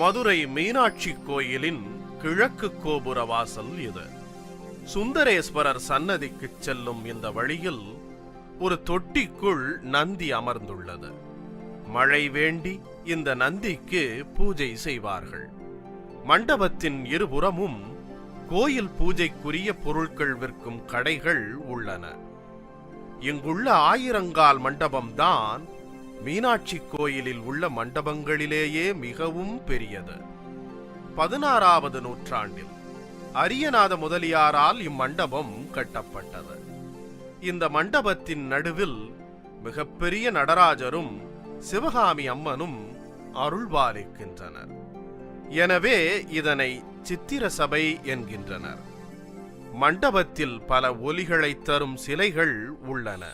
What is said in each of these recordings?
மதுரை மீனாட்சி கோயிலின் கிழக்கு கோபுர வாசல் இது. சுந்தரேஸ்வரர் சன்னதிக்கு செல்லும் இந்த வழியில் ஒரு தொட்டிக்குள் நந்தி அமர்ந்துள்ளது. மழை வேண்டி இந்த நந்திக்கு பூஜை செய்வார்கள். மண்டபத்தின் இருபுறமும் கோயில் பூஜைக்குரிய பொருட்கள் விற்கும் கடைகள் உள்ளன. இங்குள்ள ஆயிரங்கால் மண்டபம்தான் மீனாட்சி கோயிலில் உள்ள மண்டபங்களிலேயே மிகவும் பெரியது. 16வது நூற்றாண்டில் அரியநாத முதலியாரால் இம்மண்டபம் கட்டப்பட்டது. இந்த மண்டபத்தின் நடுவில் மிகப்பெரிய நடராஜரும் சிவகாமி அம்மனும் அருள்பாலிக்கின்றனர். எனவே இதனை சித்திர சபை என்கின்றனர். மண்டபத்தில் பல ஒலிகளை தரும் சிலைகள் உள்ளன.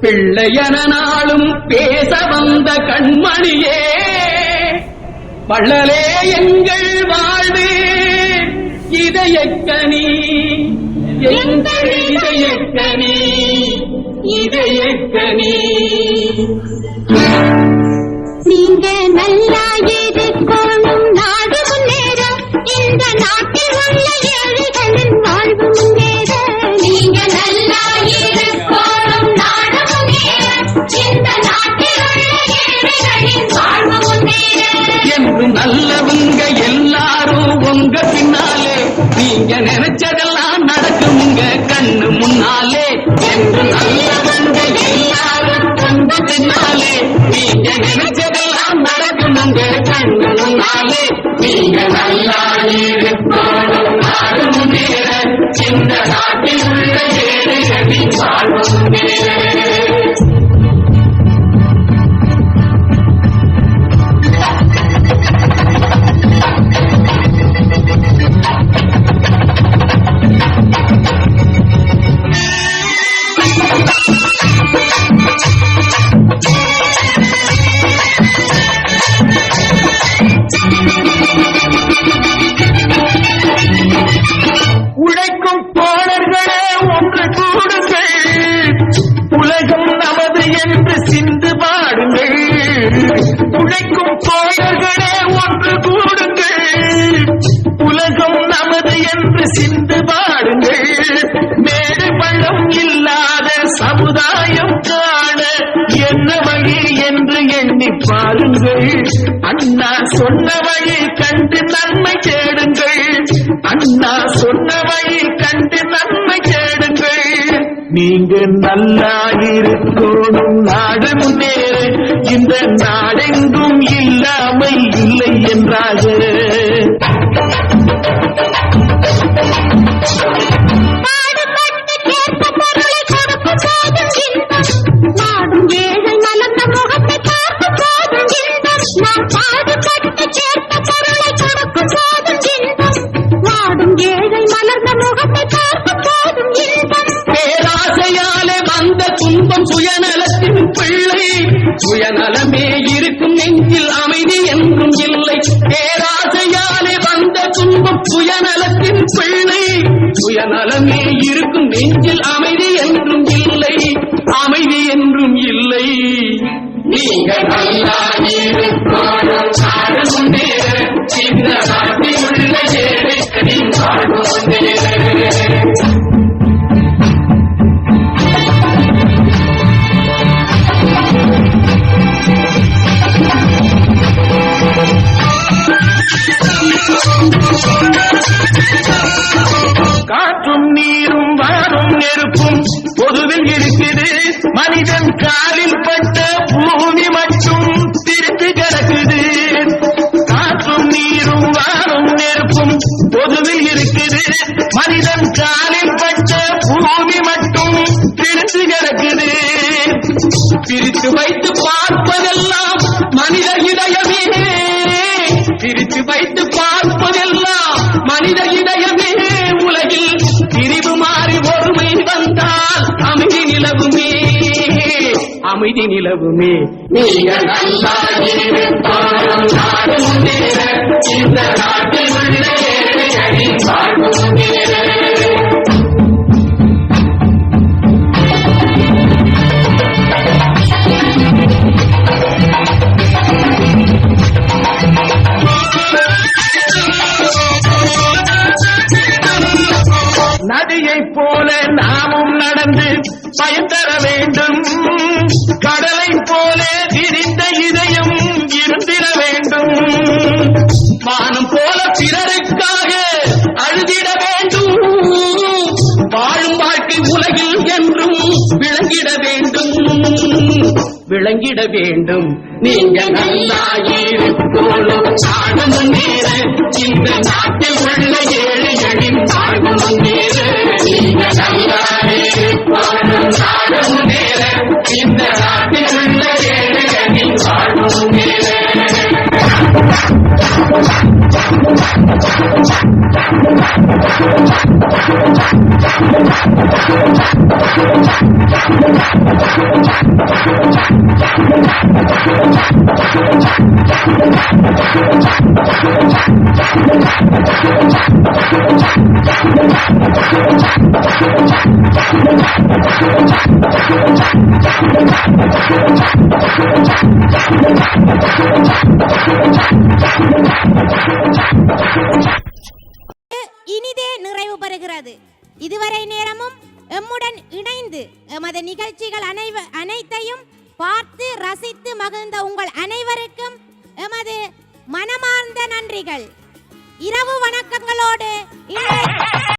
பிள்ளையன நாளும் பேச வந்த கண்மணியே, வள்ளலே எங்கள் வாழ்வே இதயக்கனி, எங்கள் இதயக்கனி, இதயக்கனி. நீங்க நல்லா இருக்கணும், நாடு முன்னேறும், இந்த நாட்டில் உள்ள ஏழைகளின் வாழ்வு முன்னேற. நீங்க நல்லா இருக்கணும், நாடு முன்னேறும், இந்த நாட்டில் உள்ள ஏழைகளின் வாழ்வு முன்னேற. என்று நல்லவங்க எல்லாரும் உங்க பின்னாலே, நீங்க நினைச்சதெல்லாம் நடக்கும் உங்க கண்ணு முன்னாலே. என்று நல்லவங்க எல்லாரும் உங்க பின்னாலே, நீங்க நினைச்சதெல்லாம் நடக்கும் உங்க கண்ணு முன்னாலே. நீங்க நல்லா இருக்கணும், நாடு முன்னேற, இந்த நாட்டில் உள்ள ஏழைகளின் வாழ்வு முன்னேற. உழைக்கும் தோழர்களே ஒன்று கூடுங்கள், உலகம் நமது என்று சிந்து பாடுங்கள். உழைக்கும் தோழர்களே ஒன்று கூடுங்கள், உலகம் நமது என்று சிந்து பாடுங்கள். மேடு பள்ளம் இல்லாத சமுதாயம் காண என்ன வழி என்று எண்ணி பாருங்கள். அண்ணா சொன்ன வழி கண்டு நன்மை தேடுங்கள், அண்ணா சொன்ன வழி கண்டு நன்மை தேடுங்கள். நீங்க நல்லா இருக்கணும், நாடு முன்னேற, இந்த நாடெங்கும் இல்லாமல் இல்லை என்றாக. நாடும் ஏழை மலர்ந்த முகத்தை பார்த்து போதும் இன்பம், நாம் பாடுபட்டு சேர்த்த பொருளை கொடுக்கும் போதும் இன்பம். நாடும் ஏழை மலர்ந்த முகத்தை பார்த்து போதும் இன்பம். பேராசையாலே வந்த துன்பம் சுயநலத்தின் பிள்ளை, சுயநலமே இருக்கும் நெஞ்சில் அமைதி என்றும் இல்லை. பேராசையாலே வந்த துன்பம் சுயநலத்தின் பிள்ளை, சுயநலமே இருக்கும் நெஞ்சில் அமைதி என்றும் இல்லை, அமைதி என்றும் இல்லை. நீங்க நல்லா இருக்கணும், நாடு முன்னேற, இந்த நாட்டில் உள்ள ஏழைகளின் வாழ்வு முன்னேற. காற்றும் நீரும் வாரும் நெருப்பும் பொதுவில் இருக்குது, மனிதன் காலில் பட்ட பூமி மட்டும் திருப்பி கிடக்குது. காற்றும் நீரும் வாரும் நெருப்பும் பொதுவில் இருக்குது, மனிதன் காலில் பட்ட பூமி மட்டும் திருப்பி கிடக்குது. பிரித்து வைத்து பார்ப்பதெல்லாம் மனித இதயமே, பிரித்து வைத்து பார்ப்பதெல்லாம் மனித இதயமே. உலகில் பிரிவு மாறி ஒருமை வந்தால் அமைதி நிலவுமே, அமைதி நிலவுமே. நீங்க நல்லா இருக்கணும், நாடு முன்னேற, இந்த நாட்டில் உள்ள ஏழைகளின் வாழ்வு முன்னேற. போல நாமும் நடந்து பயன் தர வேண்டும். கடலை போல விரிந்த இதயம் இருந்திட வேண்டும். வானம் போல பிறருக்காக அழுதிட வேண்டும். வாழும் வாழ்க்கை உலகில் என்றும் விளங்கிட வேண்டும். விளங்கிட வேண்டும். நீங்க நல்லா இருக்கோளும் நாடும் நேர இந்த நாட்டில் உள்ள ஏழைகளின் வாழ்வும் நேர. நீங்க நல்லா இருக்கோளும் நாடும் நேர இந்த நாட்டில் உள்ள ஏழைகளின் வாழ்வும் நேர. இனிதே நிறைவு பெறுகிறது. இதுவரை நேரமும் எம்முடன் இணைந்து எமது நிகழ்ச்சிகள் அனைத்தையும் பார்த்து ரசித்து மகிழ்ந்த உங்கள் அனைவருக்கும் எமது மனமார்ந்த நன்றிகள். இரவு வணக்கங்களோடு